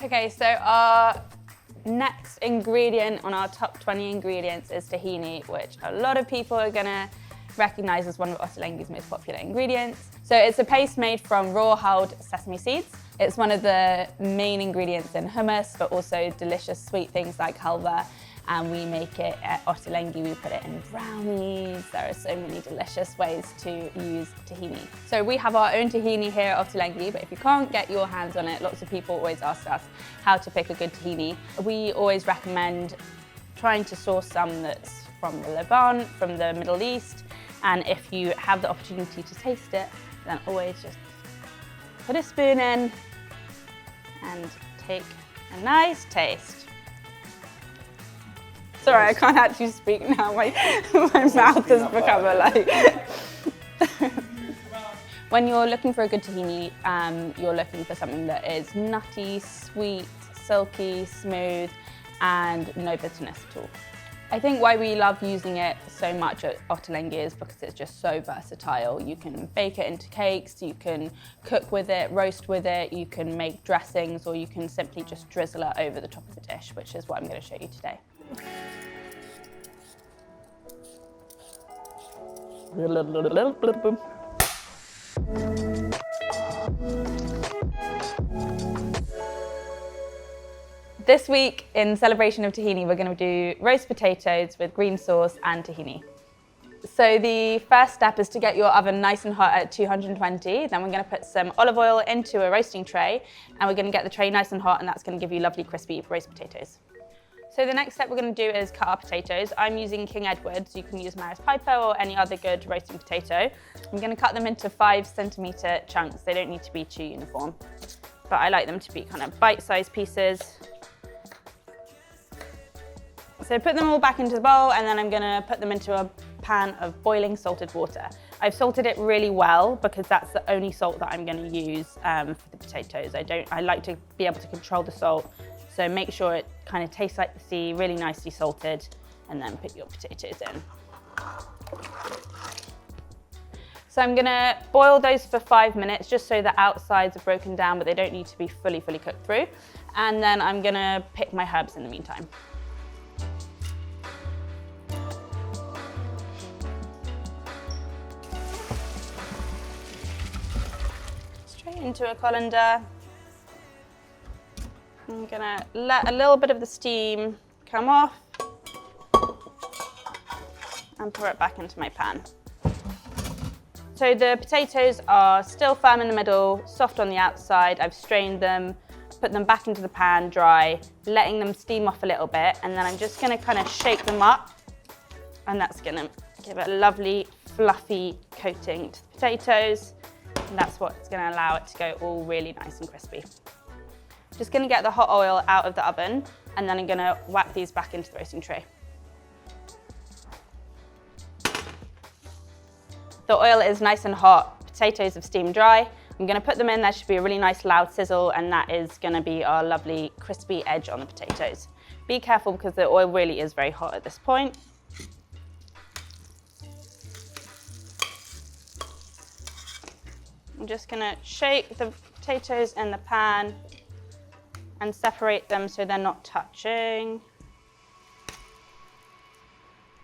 Okay, so our next ingredient on our top 20 ingredients is tahini, which a lot of people are gonna recognize as one of Ottolenghi's most popular ingredients. So it's a paste made from raw hulled sesame seeds. It's one of the main ingredients in hummus, but also delicious sweet things like halva. And we make it at Ottolenghi, we put it in brownies. There are so many delicious ways to use tahini. So we have our own tahini here at Ottolenghi, but if you can't get your hands on it, lots of people always ask us how to pick a good tahini. We always recommend trying to source some that's from the Levant, from the Middle East. And if you have the opportunity to taste it, then always just put a spoon in and take a nice taste. Sorry, I can't actually speak now. My mouth has become When you're looking for a good tahini, you're looking for something that is nutty, sweet, silky, smooth, and no bitterness at all. I think why we love using it so much at Ottolenghi is because it's just so versatile. You can bake it into cakes, you can cook with it, roast with it, you can make dressings, or you can simply just drizzle it over the top of the dish, which is what I'm going to show you today. This week, in celebration of tahini, we're going to do roast potatoes with green sauce and tahini. So the first step is to get your oven nice and hot at 220. Then we're going to put some olive oil into a roasting tray, and we're going to get the tray nice and hot, and that's going to give you lovely crispy roast potatoes. So the next step we're going to do is cut our potatoes. I'm using King Edward's. You can use Maris Piper or any other good roasting potato. I'm going to cut them into 5-centimetre chunks. They don't need to be too uniform, but I like them to be kind of bite-sized pieces. So put them all back into the bowl, and then I'm going to put them into a pan of boiling salted water. I've salted it really well because that's the only salt that I'm going to use for the potatoes. I like to be able to control the salt. So make sure it kind of tastes like the sea, really nicely salted, and then put your potatoes in. So I'm gonna boil those for 5 minutes, just so the outsides are broken down, but they don't need to be fully cooked through. And then I'm gonna pick my herbs in the meantime. Straight into a colander. I'm gonna let a little bit of the steam come off and pour it back into my pan. So the potatoes are still firm in the middle, soft on the outside. I've strained them, put them back into the pan dry, letting them steam off a little bit, and then I'm just gonna kind of shake them up, and that's gonna give it a lovely fluffy coating to the potatoes, and that's what's gonna allow it to go all really nice and crispy. Just going to get the hot oil out of the oven, and then I'm going to whack these back into the roasting tray. The oil is nice and hot, potatoes have steamed dry. I'm going to put them in, there should be a really nice loud sizzle, and that is going to be our lovely crispy edge on the potatoes. Be careful because the oil really is very hot at this point. I'm just going to shake the potatoes in the pan and separate them so they're not touching.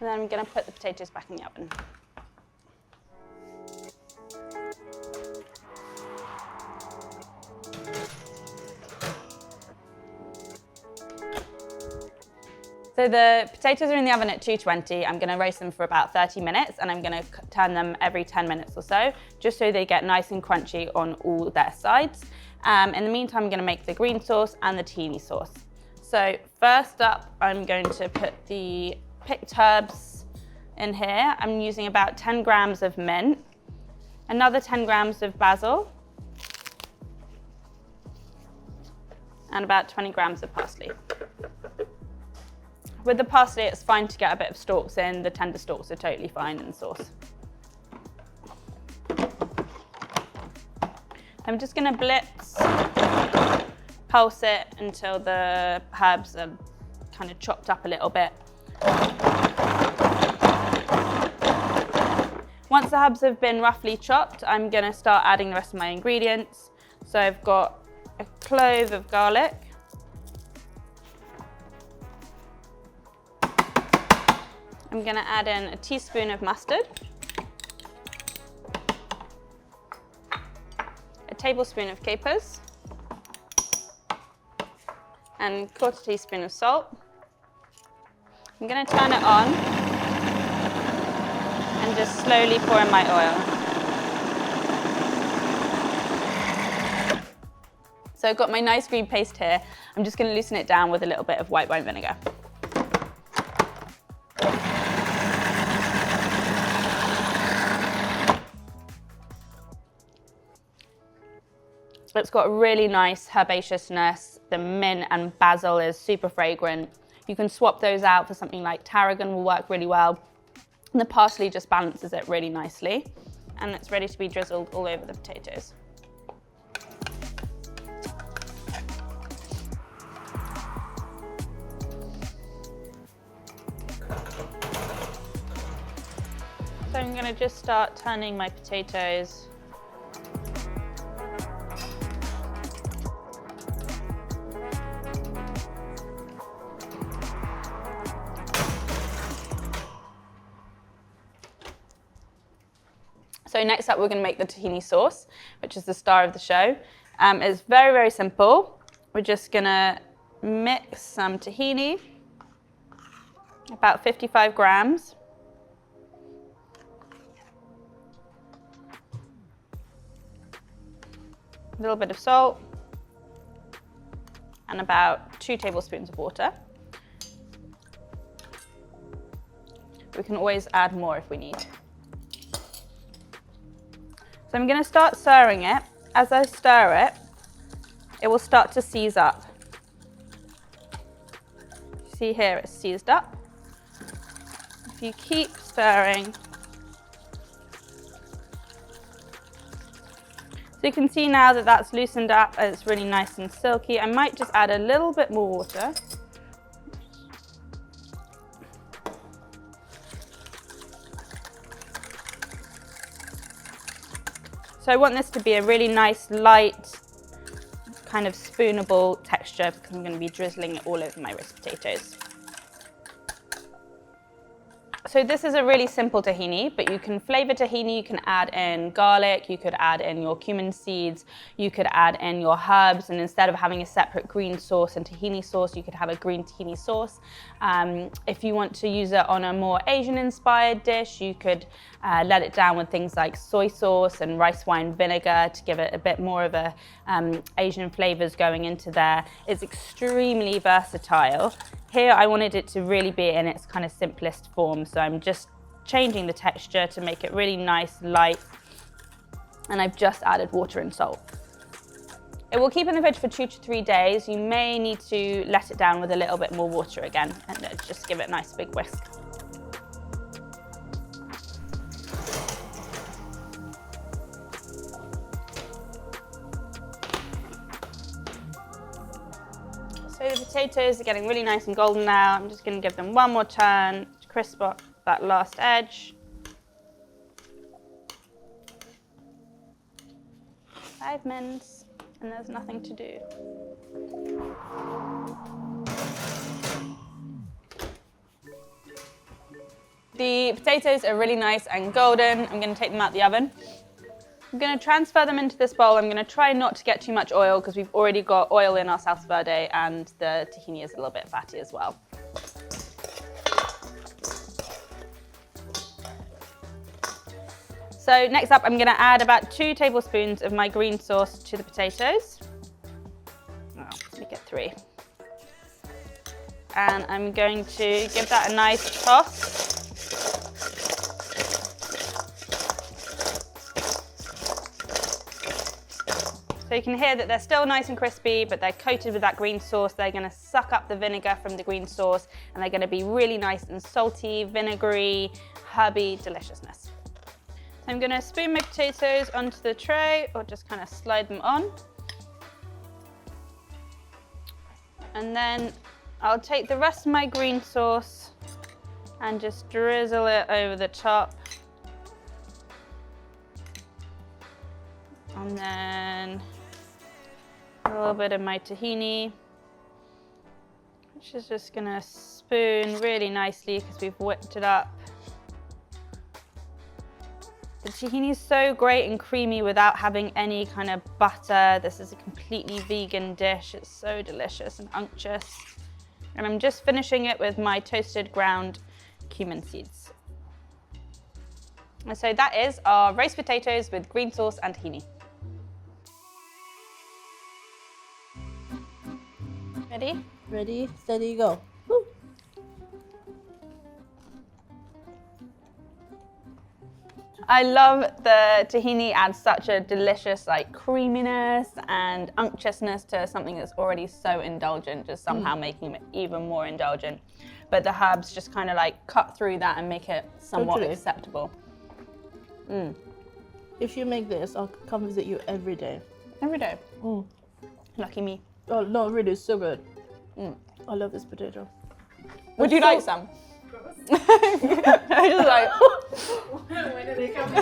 And then I'm going to put the potatoes back in the oven. So the potatoes are in the oven at 220. I'm going to roast them for about 30 minutes, and I'm going to turn them every 10 minutes or so, just so they get nice and crunchy on all their sides. In the meantime, I'm going to make the green sauce and the tahini sauce. So first up, I'm going to put the picked herbs in here. I'm using about 10 grams of mint, another 10 grams of basil, and about 20 grams of parsley. With the parsley, it's fine to get a bit of stalks in. The tender stalks are totally fine in the sauce. I'm just going to blitz, pulse it until the herbs are kind of chopped up a little bit. Once the herbs have been roughly chopped, I'm going to start adding the rest of my ingredients. So I've got a clove of garlic, I'm gonna add in a teaspoon of mustard, a tablespoon of capers, and a quarter teaspoon of salt. I'm gonna turn it on and just slowly pour in my oil. So I've got my nice green paste here. I'm just gonna loosen it down with a little bit of white wine vinegar. It's got a really nice herbaceousness. The mint and basil is super fragrant. You can swap those out for something like tarragon, will work really well. And the parsley just balances it really nicely. And it's ready to be drizzled all over the potatoes. So I'm going to just start turning my potatoes. So next up, we're going to make the tahini sauce, which is the star of the show. It's very, very simple. We're just going to mix some tahini, about 55 grams. A little bit of salt, and about 2 tablespoons of water. We can always add more if we need. So I'm going to start stirring it. As I stir it, it will start to seize up. See here, it's seized up. If you keep stirring, so you can see now that that's loosened up and it's really nice and silky. I might just add a little bit more water. So I want this to be a really nice, light, kind of spoonable texture because I'm going to be drizzling it all over my roast potatoes. So this is a really simple tahini, but you can flavor tahini. You can add in garlic, you could add in your cumin seeds, you could add in your herbs, and instead of having a separate green sauce and tahini sauce, you could have a green tahini sauce. If you want to use it on a more Asian-inspired dish, you could let it down with things like soy sauce and rice wine vinegar to give it a bit more of a Asian flavors going into there. It's extremely versatile. Here I wanted it to really be in its kind of simplest form, so I'm just changing the texture to make it really nice, light, and I've just added water and salt. It will keep in the fridge for 2 to 3 days. You may need to let it down with a little bit more water again and just give it a nice big whisk. So the potatoes are getting really nice and golden now. I'm just going to give them one more turn to crisp up that last edge. 5 minutes, and there's nothing to do. The potatoes are really nice and golden. I'm going to take them out the oven. I'm going to transfer them into this bowl. I'm going to try not to get too much oil because we've already got oil in our salsa verde and the tahini is a little bit fatty as well. So next up, I'm going to add about 2 tablespoons of my green sauce to the potatoes. Oh, let me get 3. And I'm going to give that a nice toss. So you can hear that they're still nice and crispy, but they're coated with that green sauce. They're going to suck up the vinegar from the green sauce, and they're going to be really nice and salty, vinegary, herby deliciousness. So I'm going to spoon my potatoes onto the tray, or just kind of slide them on. And then I'll take the rest of my green sauce and just drizzle it over the top. And then a little bit of my tahini. She's just gonna spoon really nicely because we've whipped it up. The tahini is so great and creamy without having any kind of butter. This is a completely vegan dish. It's so delicious and unctuous. And I'm just finishing it with my toasted ground cumin seeds. And so that is our roast potatoes with green sauce and tahini. Ready? Ready, steady, go. Woo. I love the tahini adds such a delicious like creaminess and unctuousness to something that's already so indulgent, just somehow making it even more indulgent. But the herbs just kind of like cut through that and make it somewhat Totally. acceptable. If you make this, I'll come visit you every day. Every day. Lucky me. Oh no, really, it's so good. I love this potato. Would you like some? I just like. When did they come?